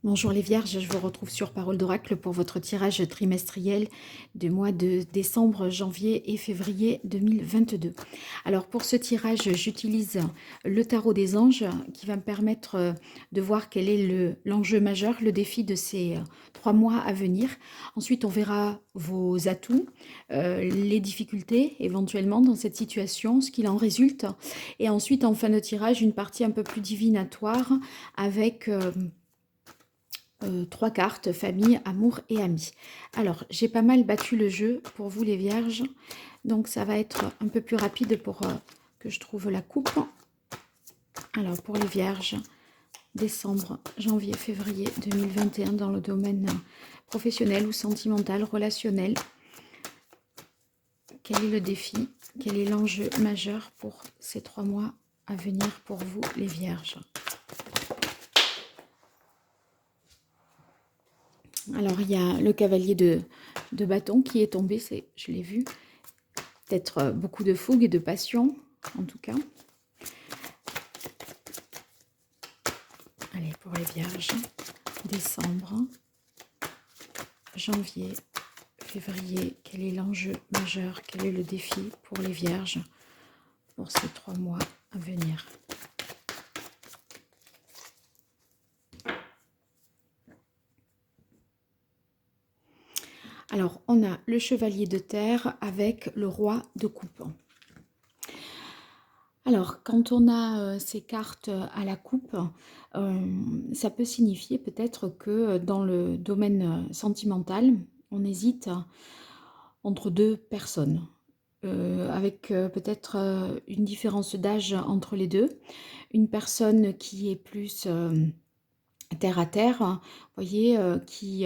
Bonjour les Vierges, je vous retrouve sur Parole d'Oracle pour votre tirage trimestriel du mois de décembre, janvier et février 2022. Alors pour ce tirage, j'utilise le tarot des anges qui va me permettre de voir quel est l'enjeu majeur, le défi de ces 3 mois à venir. Ensuite, on verra vos atouts, les difficultés éventuellement dans cette situation, ce qu'il en résulte. Et ensuite, en fin de tirage, une partie un peu plus divinatoire avec 3 cartes, famille, amour et amis. Alors, j'ai pas mal battu le jeu pour vous les vierges, donc ça va être un peu plus rapide pour que je trouve la coupe. Alors, pour les vierges, décembre, janvier, février 2021 dans le domaine professionnel ou sentimental, relationnel. Quel est le défi? Quel est l'enjeu majeur pour ces 3 mois à venir pour vous les vierges? Alors, il y a le cavalier de bâton qui est tombé, je l'ai vu. Peut-être beaucoup de fougue et de passion, en tout cas. Allez, pour les vierges, décembre, janvier, février, quel est l'enjeu majeur? Quel est le défi pour les vierges pour ces 3 mois à venir? Alors, on a le chevalier de terre avec le roi de coupe. Alors, quand on a ces cartes à la coupe, ça peut signifier peut-être que dans le domaine sentimental, on hésite entre 2 personnes, avec peut-être une différence d'âge entre les deux. Une personne qui est plus terre à terre, vous voyez, qui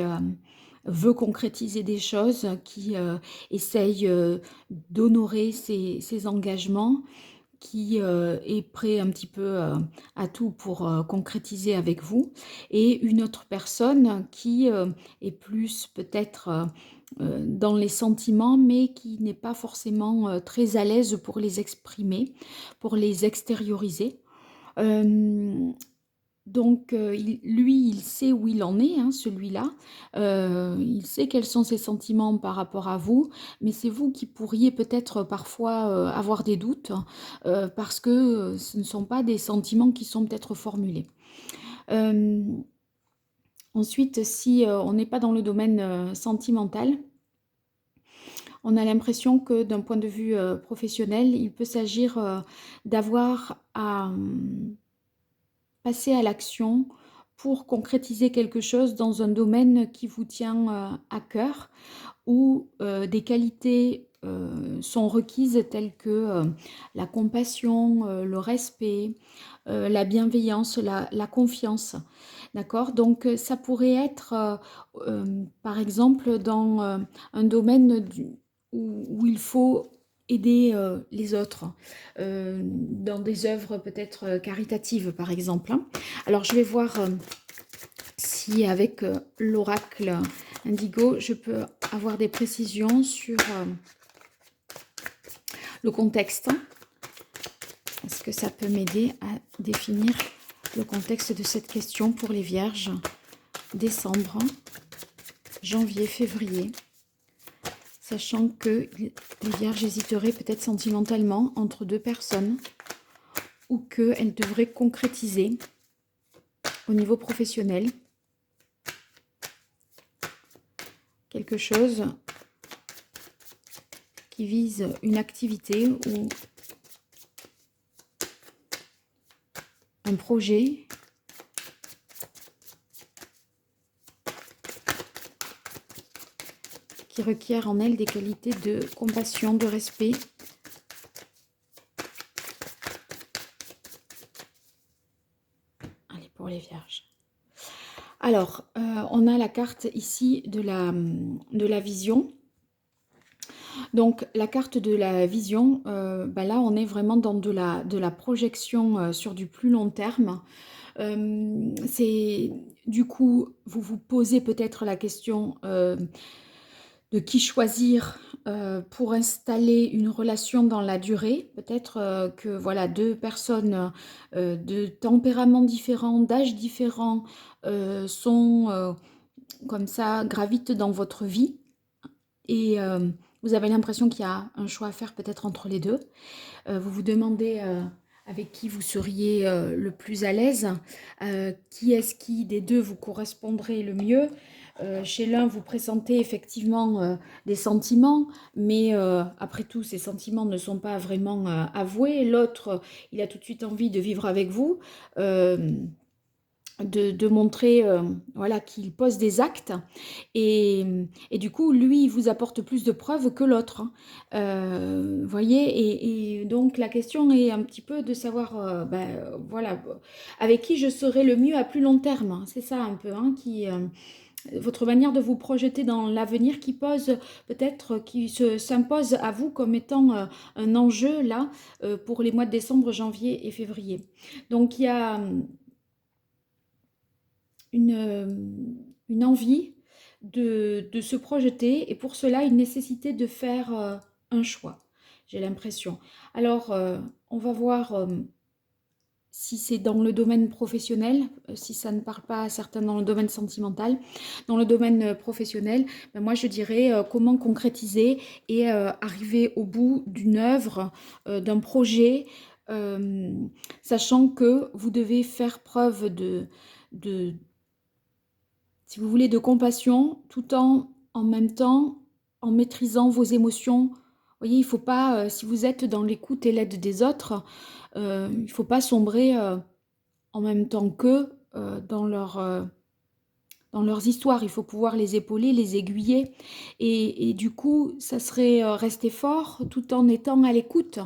veut concrétiser des choses, qui essaye d'honorer ses engagements, qui est prêt un petit peu à tout pour concrétiser avec vous, et une autre personne qui est plus peut-être dans les sentiments, mais qui n'est pas forcément très à l'aise pour les exprimer, pour les extérioriser. Donc, lui, il sait où il en est, hein, celui-là. Il sait quels sont ses sentiments par rapport à vous, mais c'est vous qui pourriez peut-être parfois avoir des doutes, parce que ce ne sont pas des sentiments qui sont peut-être formulés. Ensuite, si on n'est pas dans le domaine sentimental, on a l'impression que d'un point de vue professionnel, il peut s'agir d'avoir à passer à l'action pour concrétiser quelque chose dans un domaine qui vous tient à cœur, où des qualités sont requises telles que la compassion, le respect, la bienveillance, la confiance. D'accord? Donc ça pourrait être, par exemple, dans un domaine où il faut aider les autres, dans des œuvres peut-être caritatives, par exemple, hein. Alors, je vais voir si avec l'oracle Indigo, je peux avoir des précisions sur le contexte. Est-ce que ça peut m'aider à définir le contexte de cette question pour les vierges? Décembre, janvier, février. Sachant que les vierges hésiteraient peut-être sentimentalement entre 2 personnes, ou qu'elles devraient concrétiser au niveau professionnel quelque chose qui vise une activité ou un projet qui requiert en elle des qualités de compassion, de respect. Allez, pour les vierges. Alors, on a la carte ici de la vision. Donc, la carte de la vision, là, on est vraiment dans de la projection sur du plus long terme. C'est du coup, vous vous posez peut-être la question de qui choisir pour installer une relation dans la durée. Peut-être que voilà, deux personnes de tempéraments différents, d'âges différents sont comme ça, gravitent dans votre vie et vous avez l'impression qu'il y a un choix à faire peut-être entre les deux. Vous vous demandez avec qui vous seriez le plus à l'aise, qui est-ce qui des deux vous correspondrait le mieux. Chez l'un, vous pressentez effectivement des sentiments, mais après tout, ces sentiments ne sont pas vraiment avoués. L'autre, il a tout de suite envie de vivre avec vous. De montrer voilà, qu'il pose des actes et du coup lui il vous apporte plus de preuves que l'autre, hein. Voyez et donc la question est un petit peu de savoir voilà avec qui je serai le mieux à plus long terme, hein. C'est ça un peu hein, qui votre manière de vous projeter dans l'avenir qui pose peut-être qui s'impose à vous comme étant un enjeu là pour les mois de décembre, janvier et février. Donc il y a une envie de se projeter et pour cela une nécessité de faire un choix, j'ai l'impression. Alors, on va voir si c'est dans le domaine professionnel, si ça ne parle pas à certains dans le domaine sentimental. Dans le domaine professionnel, ben moi je dirais comment concrétiser et arriver au bout d'une œuvre, d'un projet, sachant que vous devez faire preuve de si vous voulez, de compassion, tout en même temps, en maîtrisant vos émotions. Vous voyez, il ne faut pas, si vous êtes dans l'écoute et l'aide des autres, il ne faut pas sombrer en même temps qu'eux dans leurs histoires. Il faut pouvoir les épauler, les aiguiller. Et du coup, ça serait rester fort tout en étant à l'écoute,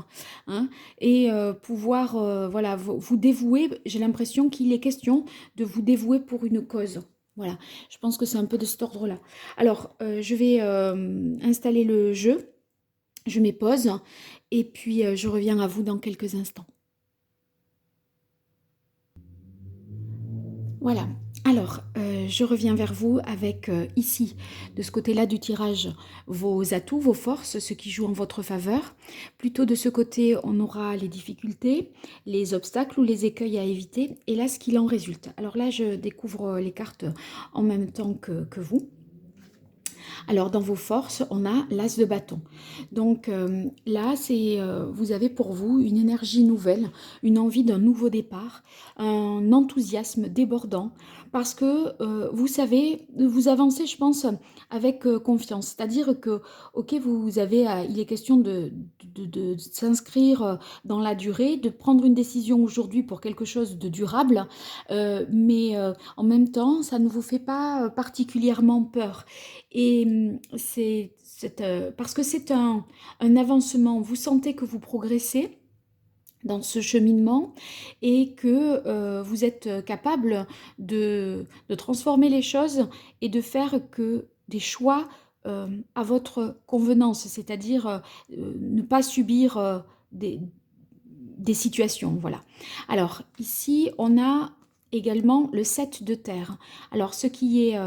hein, et pouvoir voilà, vous dévouer. J'ai l'impression qu'il est question de vous dévouer pour une cause. Voilà, je pense que c'est un peu de cet ordre-là. Alors, je vais installer le jeu, je mets pause, et puis je reviens à vous dans quelques instants. Voilà. Alors, je reviens vers vous avec ici, de ce côté-là du tirage, vos atouts, vos forces, ce qui joue en votre faveur. Plutôt de ce côté, on aura les difficultés, les obstacles ou les écueils à éviter. Et là, ce qu'il en résulte. Alors là, je découvre les cartes en même temps que vous. Alors, dans vos forces, on a l'as de bâton. Donc là, vous avez pour vous une énergie nouvelle, une envie d'un nouveau départ, un enthousiasme débordant, parce que vous savez, vous avancez, je pense, avec confiance. C'est-à-dire que, ok, il est question de s'inscrire dans la durée, de prendre une décision aujourd'hui pour quelque chose de durable, mais en même temps, ça ne vous fait pas particulièrement peur. Et parce que c'est un avancement, vous sentez que vous progressez dans ce cheminement et que vous êtes capable de transformer les choses et de faire que des choix à votre convenance, c'est-à-dire ne pas subir des situations. Voilà. Alors ici, on a également le 7 de terre. Alors ce qui est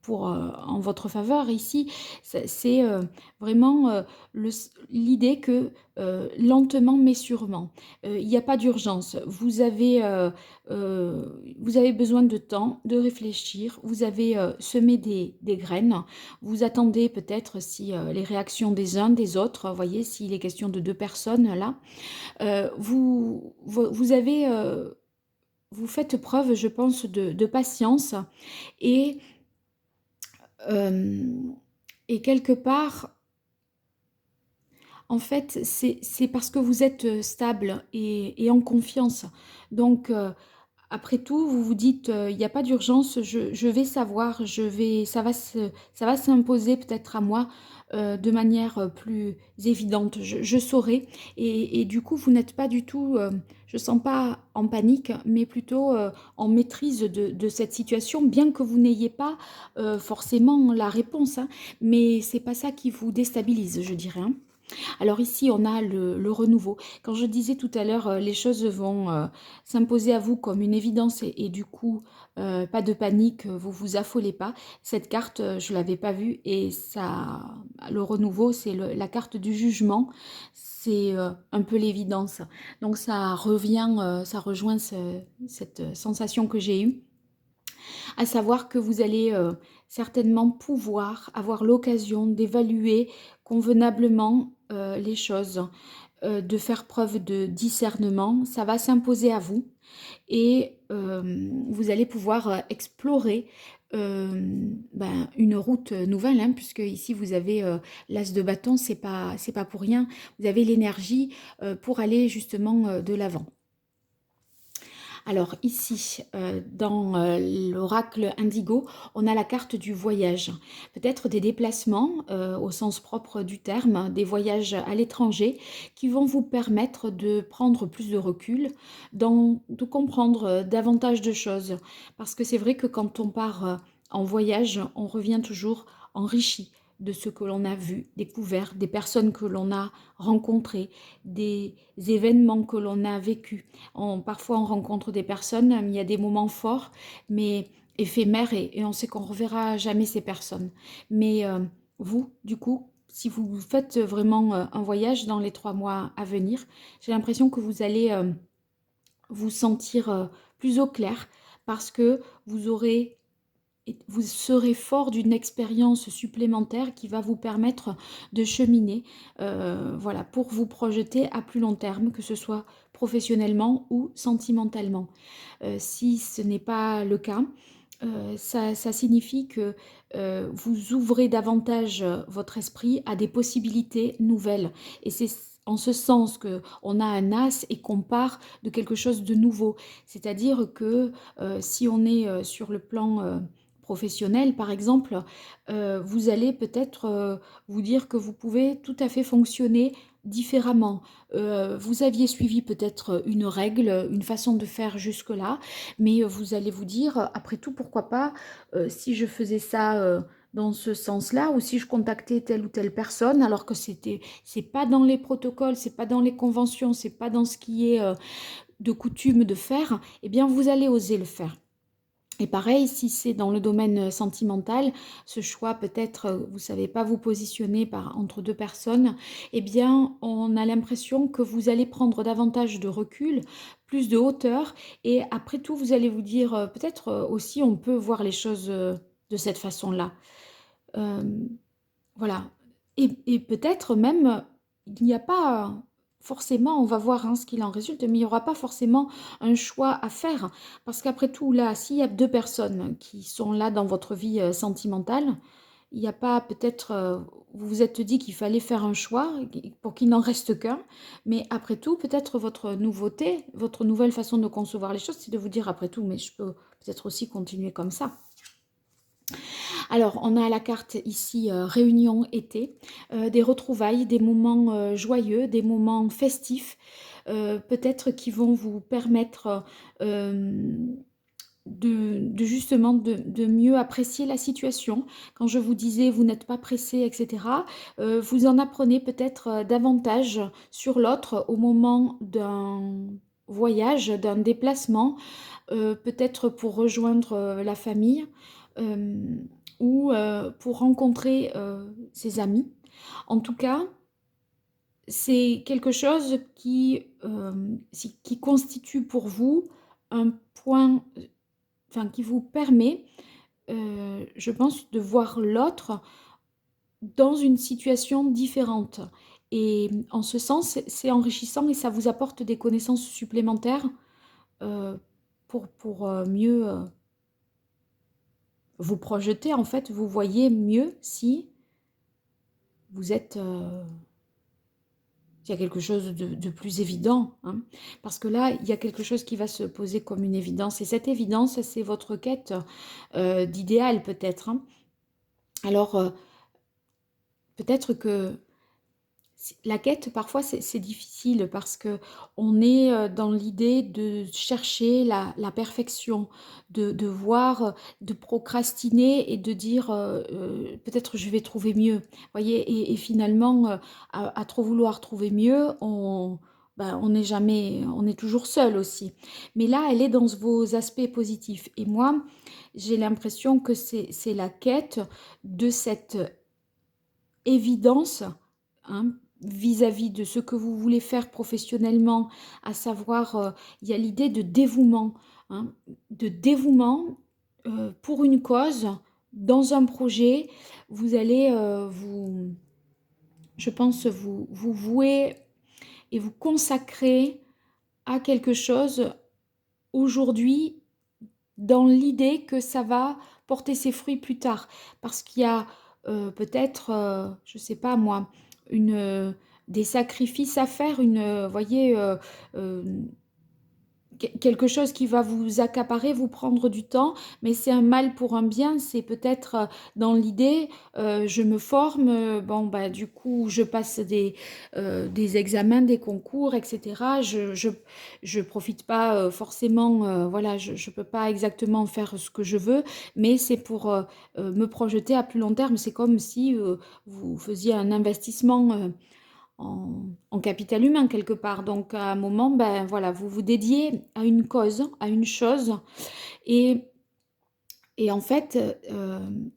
en votre faveur ici, c'est vraiment l'idée que lentement mais sûrement, il n'y a pas d'urgence. Vous avez besoin de temps, de réfléchir, vous avez semé des graines, vous attendez peut-être si les réactions des uns, des autres, vous voyez, s'il est question de deux personnes là, vous faites preuve, je pense, de patience et et quelque part, en fait, c'est parce que vous êtes stable et en confiance. Donc, après tout, vous vous dites, il n'y a pas d'urgence, je vais savoir, ça va s'imposer peut-être à moi de manière plus évidente, je saurai. Et du coup, vous n'êtes pas du tout, je ne sens pas en panique, mais plutôt en maîtrise de cette situation, bien que vous n'ayez pas forcément la réponse, hein, mais c'est pas ça qui vous déstabilise, je dirais, hein. Alors ici, on a le renouveau. Quand je disais tout à l'heure, les choses vont s'imposer à vous comme une évidence et du coup, pas de panique, vous vous affolez pas. Cette carte, je ne l'avais pas vue et ça, le renouveau, c'est la carte du jugement. C'est un peu l'évidence. Donc ça revient, ça rejoint cette sensation que j'ai eue, à savoir que vous allez certainement pouvoir avoir l'occasion d'évaluer convenablement les choses, de faire preuve de discernement. Ça va s'imposer à vous et vous allez pouvoir explorer une route nouvelle, hein, puisque ici vous avez l'as de bâton, c'est pas pour rien. Vous avez l'énergie pour aller justement de l'avant. Alors ici, dans l'oracle indigo, on a la carte du voyage. Peut-être des déplacements au sens propre du terme, des voyages à l'étranger qui vont vous permettre de prendre plus de recul, de comprendre davantage de choses. Parce que c'est vrai que quand on part en voyage, on revient toujours enrichi de ce que l'on a vu, découvert, des personnes que l'on a rencontrées, des événements que l'on a vécus. Parfois, on rencontre des personnes, il y a des moments forts, mais éphémères, et on sait qu'on ne reverra jamais ces personnes. Mais vous, du coup, si vous faites vraiment un voyage dans les 3 mois à venir, j'ai l'impression que vous allez vous sentir plus au clair parce que vous serez fort d'une expérience supplémentaire qui va vous permettre de cheminer, voilà, pour vous projeter à plus long terme, que ce soit professionnellement ou sentimentalement. Si ce n'est pas le cas, ça signifie que vous ouvrez davantage votre esprit à des possibilités nouvelles. Et c'est en ce sens qu'on a un as et qu'on part de quelque chose de nouveau. C'est-à-dire que si on est sur le plan professionnel, par exemple, vous allez peut-être vous dire que vous pouvez tout à fait fonctionner différemment. Vous aviez suivi peut-être une règle, une façon de faire jusque-là, mais vous allez vous dire, après tout, pourquoi pas, si je faisais ça dans ce sens-là, ou si je contactais telle ou telle personne, alors que c'est pas dans les protocoles, c'est pas dans les conventions, c'est pas dans ce qui est de coutume de faire, eh bien vous allez oser le faire. Et pareil, si c'est dans le domaine sentimental, ce choix peut-être, vous ne savez pas vous positionner entre deux personnes, eh bien, on a l'impression que vous allez prendre davantage de recul, plus de hauteur, et après tout, vous allez vous dire, peut-être aussi, on peut voir les choses de cette façon-là. Euh, voilà. Et peut-être même, il n'y a pas forcément, on va voir hein, ce qu'il en résulte, mais il n'y aura pas forcément un choix à faire. Parce qu'après tout, là, s'il y a deux personnes qui sont là dans votre vie sentimentale, il n'y a pas peut-être, vous vous êtes dit qu'il fallait faire un choix pour qu'il n'en reste qu'un, mais après tout, peut-être votre nouveauté, votre nouvelle façon de concevoir les choses, c'est de vous dire après tout, mais je peux peut-être aussi continuer comme ça. Alors, on a la carte ici, réunion été, des retrouvailles, des moments joyeux, des moments festifs, peut-être qui vont vous permettre justement de mieux apprécier la situation. Quand je vous disais vous n'êtes pas pressé, etc., vous en apprenez peut-être davantage sur l'autre au moment d'un voyage, d'un déplacement, peut-être pour rejoindre la famille euh, ou pour rencontrer ses amis. En tout cas, c'est quelque chose qui constitue pour vous un point, enfin qui vous permet, je pense, de voir l'autre dans une situation différente. Et en ce sens, c'est enrichissant et ça vous apporte des connaissances supplémentaires euh, pour mieux vous projeter. En fait, vous voyez mieux si vous êtes... il y a quelque chose de plus évident, hein. Parce que là, il y a quelque chose qui va se poser comme une évidence. Et cette évidence, c'est votre quête d'idéal peut-être, hein. Alors, peut-être que la quête, parfois, c'est difficile parce que on est dans l'idée de chercher la perfection, de voir, de procrastiner et de dire peut-être je vais trouver mieux. Voyez, et finalement, à trop vouloir trouver mieux, ben, on n'est jamais, on est toujours seul aussi. Mais là, elle est dans vos aspects positifs. Et moi, j'ai l'impression que c'est la quête de cette évidence, hein, vis-à-vis de ce que vous voulez faire professionnellement, à savoir, il y a l'idée de dévouement, hein, de dévouement pour une cause, dans un projet, vous allez je pense, vous vouer et vous consacrer à quelque chose aujourd'hui dans l'idée que ça va porter ses fruits plus tard. Parce qu'il y a peut-être, je ne sais pas moi, des sacrifices à faire, voyez, euh, quelque chose qui va vous accaparer, vous prendre du temps, mais c'est un mal pour un bien. C'est peut-être dans l'idée, je me forme, bon bah du coup je passe des examens, des concours, etc. Je profite pas forcément, voilà, je peux pas exactement faire ce que je veux, mais c'est pour me projeter à plus long terme. C'est comme si vous faisiez un investissement. En capital humain quelque part. Donc à un moment, ben voilà, vous vous dédiez à une cause, à une chose, et, et en fait,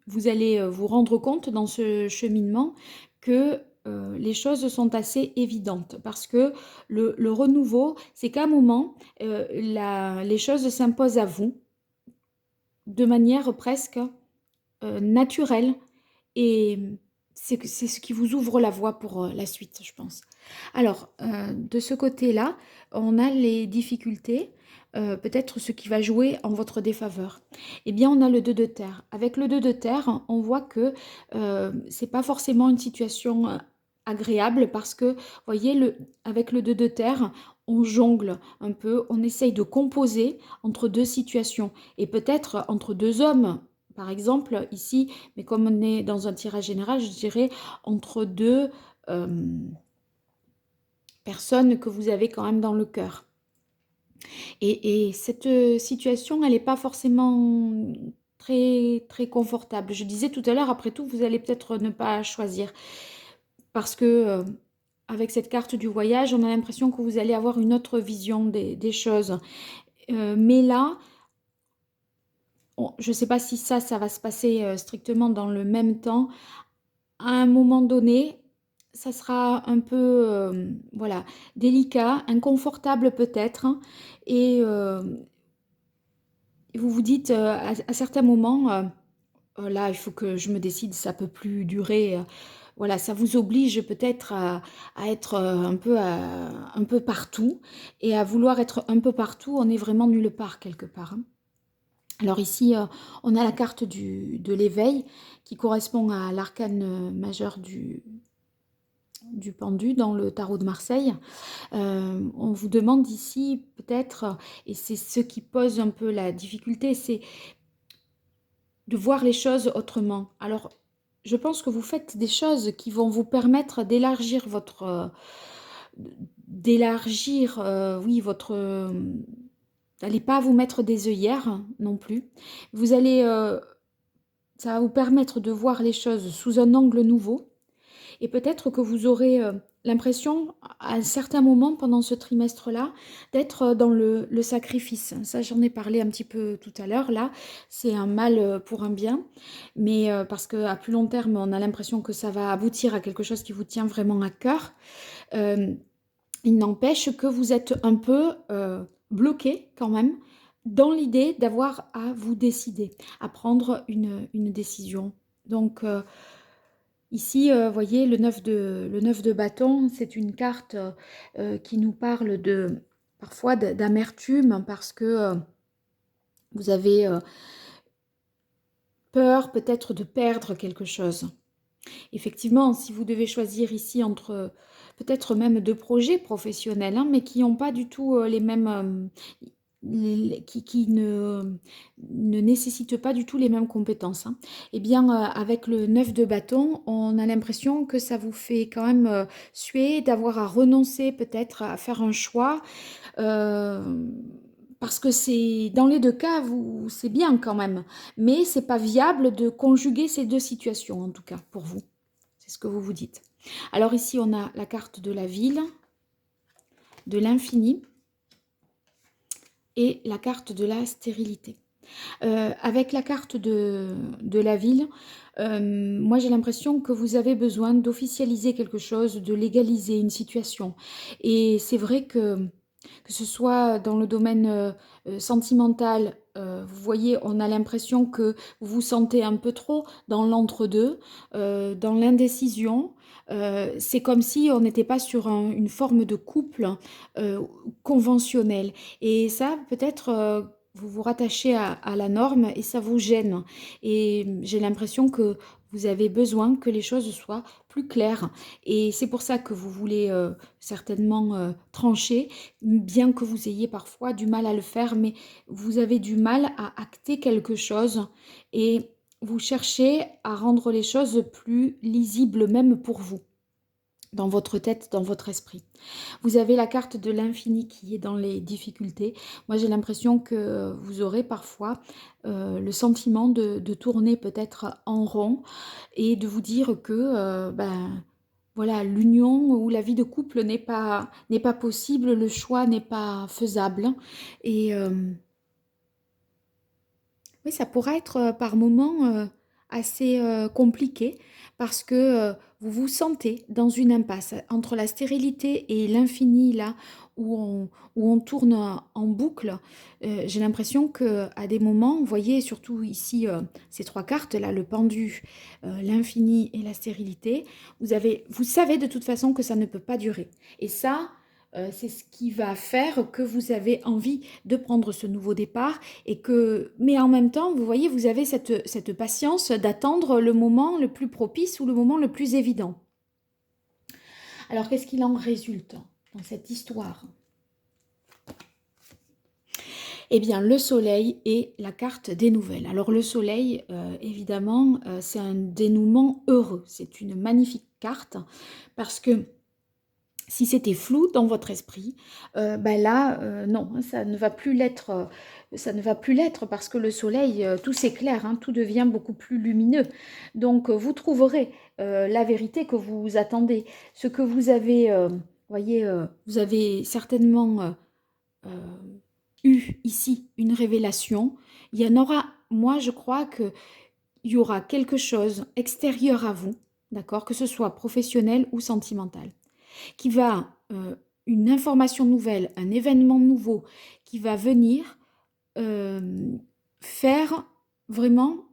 vous allez vous rendre compte dans ce cheminement que les choses sont assez évidentes parce que le renouveau, c'est qu'à un moment, les choses s'imposent à vous de manière presque naturelle et c'est ce qui vous ouvre la voie pour la suite, je pense. Alors, de ce côté-là, on a les difficultés, peut-être ce qui va jouer en votre défaveur. Eh bien, on a le 2 de terre. Avec le 2 de terre, on voit que c'est pas forcément une situation agréable parce que, voyez, avec le 2 de terre, on jongle un peu, on essaye de composer entre deux situations et peut-être entre deux hommes. Par exemple, ici, mais comme on est dans un tirage général, je dirais entre deux personnes que vous avez quand même dans le cœur. Et cette situation, elle n'est pas forcément très, très confortable. Je disais tout à l'heure, après tout, vous allez peut-être ne pas choisir. Parce que avec cette carte du voyage, on a l'impression que vous allez avoir une autre vision des choses. Mais là, je ne sais pas si ça va se passer strictement dans le même temps. À un moment donné, ça sera un peu, voilà, délicat, inconfortable peut-être, hein, et vous vous dites à certains moments, oh là, il faut que je me décide, ça peut plus durer. Voilà, ça vous oblige peut-être à être un peu partout, et à vouloir être un peu partout, on est vraiment nulle part quelque part, hein. Alors ici, on a la carte de l'éveil qui correspond à l'arcane majeur du pendu dans le tarot de Marseille. On vous demande ici peut-être, et c'est ce qui pose un peu la difficulté, c'est de voir les choses autrement. Alors, je pense que vous faites des choses qui vont vous permettre d'élargir oui, n'allez pas vous mettre des œillères non plus. Vous allez, ça va vous permettre de voir les choses sous un angle nouveau. Et peut-être que vous aurez l'impression, à un certain moment pendant ce trimestre-là, d'être dans le sacrifice. Ça, j'en ai parlé un petit peu tout à l'heure. Là, c'est un mal pour un bien, mais parce qu'à plus long terme, on a l'impression que ça va aboutir à quelque chose qui vous tient vraiment à cœur. Il n'empêche que vous êtes un peu bloqué quand même dans l'idée d'avoir à vous décider, à prendre une décision. Donc, ici, voyez, le 9 de bâton, c'est une carte qui nous parle parfois d'amertume parce que vous avez peur peut-être de perdre quelque chose. Effectivement, si vous devez choisir ici entre peut-être même deux projets professionnels, hein, mais qui n'ont pas du tout les mêmes... qui ne nécessitent pas du tout les mêmes compétences, hein. Eh bien, avec le 9 de bâton, on a l'impression que ça vous fait quand même suer, d'avoir à renoncer peut-être à faire un choix, euh, parce que c'est dans les deux cas, c'est bien quand même, mais c'est pas viable de conjuguer ces deux situations, en tout cas pour vous. C'est ce que vous vous dites. Alors ici, on a la carte de la ville, de l'infini et la carte de la stérilité. Avec la carte de la ville, moi j'ai l'impression que vous avez besoin d'officialiser quelque chose, de légaliser une situation. Et c'est vrai que ce soit dans le domaine sentimental, vous voyez, on a l'impression que vous vous sentez un peu trop dans l'entre-deux, dans l'indécision. C'est comme si on n'était pas sur une forme de couple euh, conventionnel. Et ça, peut-être, vous vous rattachez à la norme et ça vous gêne. Et j'ai l'impression que vous avez besoin que les choses soient plus claires. Et c'est pour ça que vous voulez certainement trancher, bien que vous ayez parfois du mal à le faire, mais vous avez du mal à acter quelque chose et vous cherchez à rendre les choses plus lisibles même pour vous, dans votre tête, dans votre esprit. Vous avez la carte de l'infini qui est dans les difficultés. Moi, j'ai l'impression que vous aurez parfois le sentiment de tourner peut-être en rond et de vous dire que voilà, l'union ou la vie de couple n'est pas possible, le choix n'est pas faisable. Et oui, ça pourra être par moments assez compliqué parce que vous vous sentez dans une impasse entre la stérilité et l'infini, là où on tourne en boucle. J'ai l'impression que à des moments, vous voyez, surtout ici, ces trois cartes, là, le pendu, l'infini et la stérilité, vous savez de toute façon que ça ne peut pas durer. Et ça, c'est ce qui va faire que vous avez envie de prendre ce nouveau départ et que, mais en même temps, vous voyez, vous avez cette patience d'attendre le moment le plus propice ou le moment le plus évident. Alors, qu'est-ce qu'il en résulte dans cette histoire? Eh bien, le soleil et la carte des nouvelles. Alors, le soleil, évidemment, c'est un dénouement heureux. C'est une magnifique carte parce que si c'était flou dans votre esprit, ben là, non, ça ne va plus l'être. Ça ne va plus l'être parce que le soleil, tout s'éclaire, hein, tout devient beaucoup plus lumineux. Donc, vous trouverez la vérité que vous attendez. Ce que vous avez, voyez, vous avez certainement eu ici une révélation. Il y en aura, moi, je crois que il y aura quelque chose extérieur à vous, d'accord, que ce soit professionnel ou sentimental qui va, une information nouvelle, un événement nouveau qui va venir faire vraiment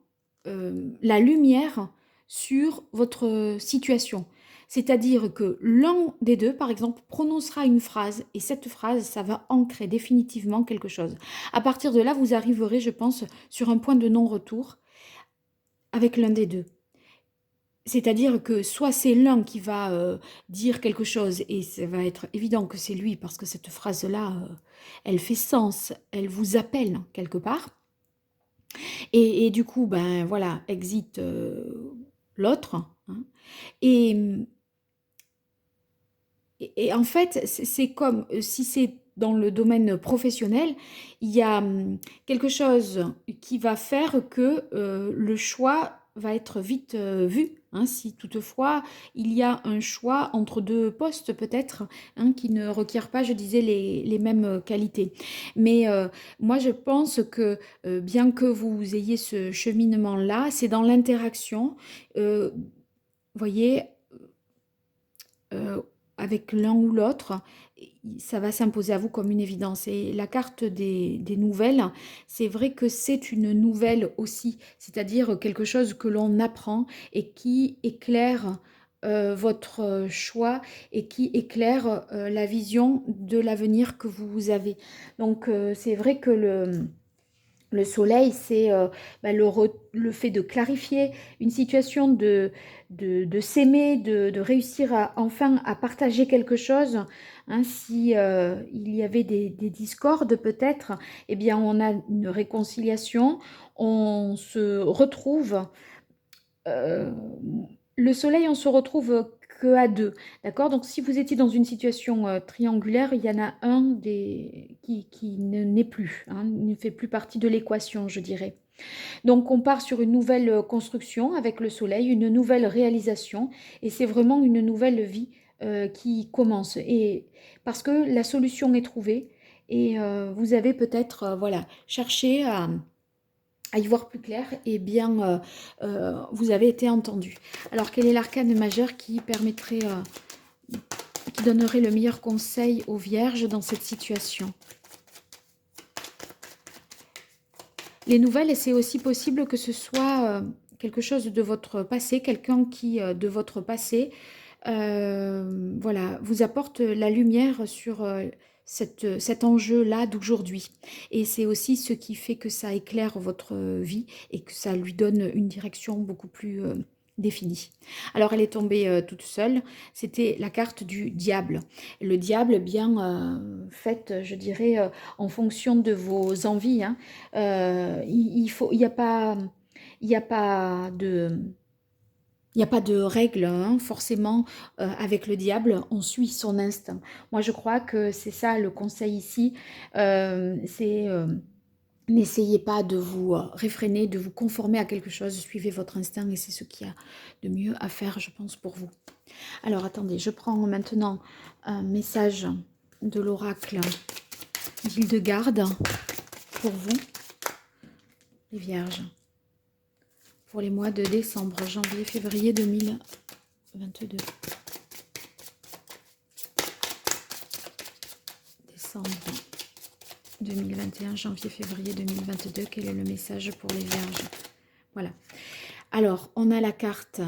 la lumière sur votre situation. C'est-à-dire que l'un des deux, par exemple, prononcera une phrase et cette phrase, ça va ancrer définitivement quelque chose. À partir de là, vous arriverez, je pense, sur un point de non-retour avec l'un des deux. C'est-à-dire que soit c'est l'un qui va dire quelque chose et ça va être évident que c'est lui parce que cette phrase-là, elle fait sens, elle vous appelle quelque part. Et du coup, ben voilà, exit l'autre, hein. Et, et en fait, c'est comme si c'est dans le domaine professionnel, il y a quelque chose qui va faire que le choix va être vite vu, hein, si toutefois il y a un choix entre deux postes peut-être, hein, qui ne requièrent pas, je disais, les mêmes qualités. Mais moi, je pense que bien que vous ayez ce cheminement-là, c'est dans l'interaction, voyez, euh, avec l'un ou l'autre, ça va s'imposer à vous comme une évidence. Et la carte des nouvelles, c'est vrai que c'est une nouvelle aussi, c'est-à-dire quelque chose que l'on apprend et qui éclaire votre choix et qui éclaire la vision de l'avenir que vous avez. Donc c'est vrai que Le soleil, c'est le fait de clarifier une situation, de s'aimer, de réussir enfin à partager quelque chose. Hein, si il y avait des discordes peut-être, eh bien on a une réconciliation, on se retrouve. euh, le soleil, on se retrouve que à deux, d'accord? Donc si vous étiez dans une situation triangulaire, il y en a un qui n'est plus, hein, ne fait plus partie de l'équation, je dirais. Donc on part sur une nouvelle construction avec le soleil, une nouvelle réalisation, et c'est vraiment une nouvelle vie qui commence. Et parce que la solution est trouvée, et vous avez peut-être voilà, cherché à y voir plus clair, et bien vous avez été entendu. Alors quel est l'arcane majeur qui permettrait, qui donnerait le meilleur conseil aux vierges dans cette situation? Les nouvelles, et c'est aussi possible que ce soit quelque chose de votre passé, quelqu'un qui, de votre passé, voilà, vous apporte la lumière sur cet enjeu-là d'aujourd'hui. Et c'est aussi ce qui fait que ça éclaire votre vie et que ça lui donne une direction beaucoup plus définie. Alors, elle est tombée toute seule. C'était la carte du diable. Le diable, bien fait, je dirais, en fonction de vos envies. Hein. Il n'y a pas, il n'y a pas de il n'y a pas de règle, hein, forcément, avec le diable, on suit son instinct. Moi, je crois que c'est ça le conseil ici, c'est n'essayez pas de vous réfréner, de vous conformer à quelque chose, suivez votre instinct et c'est ce qu'il y a de mieux à faire, je pense, pour vous. Alors, attendez, je prends maintenant un message de l'oracle d'Hildegarde pour vous, les vierges, pour les mois de décembre, janvier, février 2022. Décembre 2021, janvier, février 2022. Quel est le message pour les vierges? Voilà. Alors, on a la carte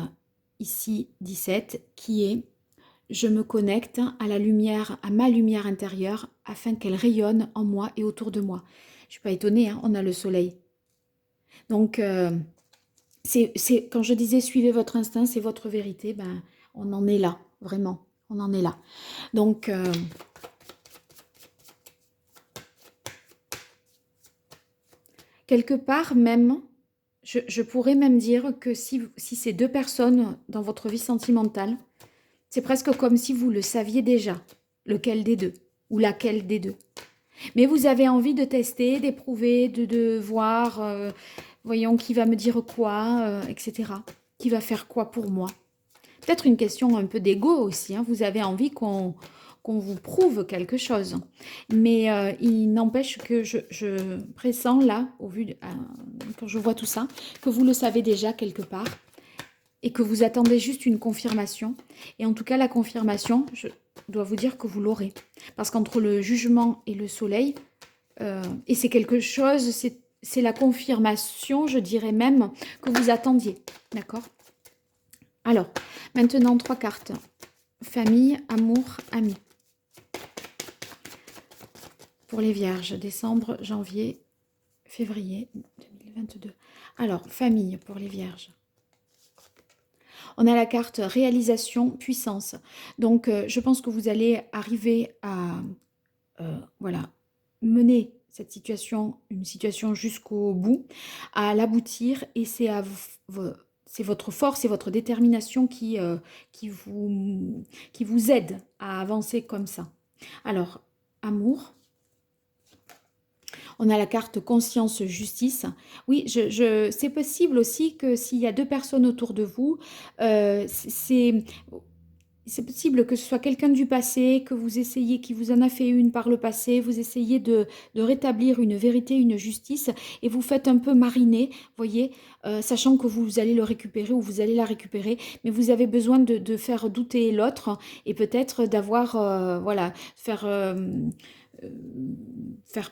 ici 17 qui est « Je me connecte à la lumière, à ma lumière intérieure afin qu'elle rayonne en moi et autour de moi. » Je ne suis pas étonnée, hein, on a le soleil. Donc, quand je disais « Suivez votre instinct, c'est votre vérité », ben, on en est là, vraiment, on en est là. Donc, quelque part même, je pourrais même dire que si ces deux personnes dans votre vie sentimentale, c'est presque comme si vous le saviez déjà, lequel des deux, ou laquelle des deux. Mais vous avez envie de tester, d'éprouver, de voir, voyons, qui va me dire quoi, etc. Qui va faire quoi pour moi. Peut-être une question un peu d'ego aussi, hein. Vous avez envie qu'on vous prouve quelque chose. Mais il n'empêche que je pressens là, au vu quand je vois tout ça, que vous le savez déjà quelque part et que vous attendez juste une confirmation. Et en tout cas, la confirmation, je dois vous dire que vous l'aurez. Parce qu'entre le jugement et le soleil, et c'est quelque chose, c'est la confirmation, je dirais même, que vous attendiez. D'accord? Alors, maintenant, 3 cartes. Famille, amour, amis. Pour les vierges, décembre, janvier, février 2022. Alors, famille pour les vierges. On a la carte réalisation, puissance. Donc, je pense que vous allez arriver à voilà, mener cette situation, une situation jusqu'au bout, à l'aboutir. Et c'est votre force et votre détermination qui vous aide à avancer comme ça. Alors, amour. On a la carte conscience justice. Oui, c'est possible aussi que s'il y a deux personnes autour de vous, c'est possible que ce soit quelqu'un du passé, que vous essayez, qui vous en a fait une par le passé, vous essayez de rétablir une vérité, une justice, et vous faites un peu mariner, voyez, sachant que vous allez le récupérer ou vous allez la récupérer, mais vous avez besoin de faire douter l'autre et peut-être d'avoir, voilà, faire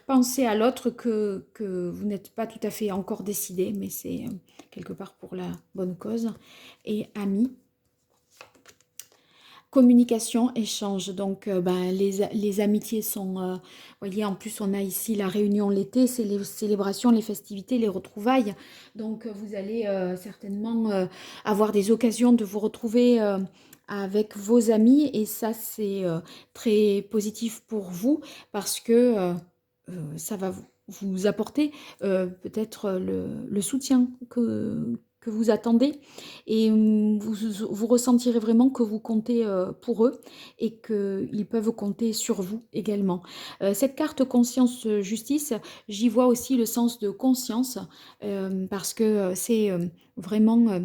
penser à l'autre que vous n'êtes pas tout à fait encore décidé, mais c'est quelque part pour la bonne cause. Et amis. communication, échange. Donc, ben, les amitiés sont, voyez, en plus, on a ici la réunion l'été, c'est les célébrations, les festivités, les retrouvailles. Donc, vous allez certainement avoir des occasions de vous retrouver avec vos amis et ça, c'est très positif pour vous parce que ça va vous apporter peut-être le soutien que vous attendez et vous ressentirez vraiment que vous comptez pour eux et qu'ils peuvent compter sur vous également. Cette carte conscience justice, j'y vois aussi le sens de conscience parce que c'est vraiment,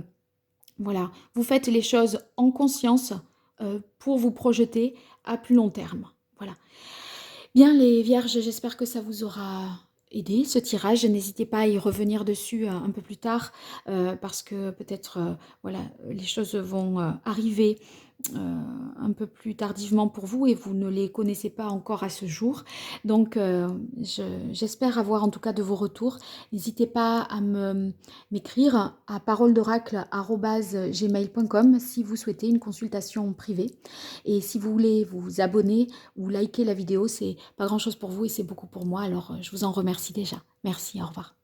voilà, vous faites les choses en conscience pour vous projeter à plus long terme. Voilà. Bien les vierges, j'espère que ça vous aura aidé ce tirage. N'hésitez pas à y revenir dessus un peu plus tard parce que peut-être voilà, les choses vont arriver un peu plus tardivement pour vous et vous ne les connaissez pas encore à ce jour. Donc j'espère avoir en tout cas de vos retours. N'hésitez pas à m'écrire à paroledoracle@gmail.com si vous souhaitez une consultation privée. Et si vous voulez vous abonner ou liker la vidéo, c'est pas grand chose pour vous et c'est beaucoup pour moi. Alors je vous en remercie déjà. Merci, au revoir.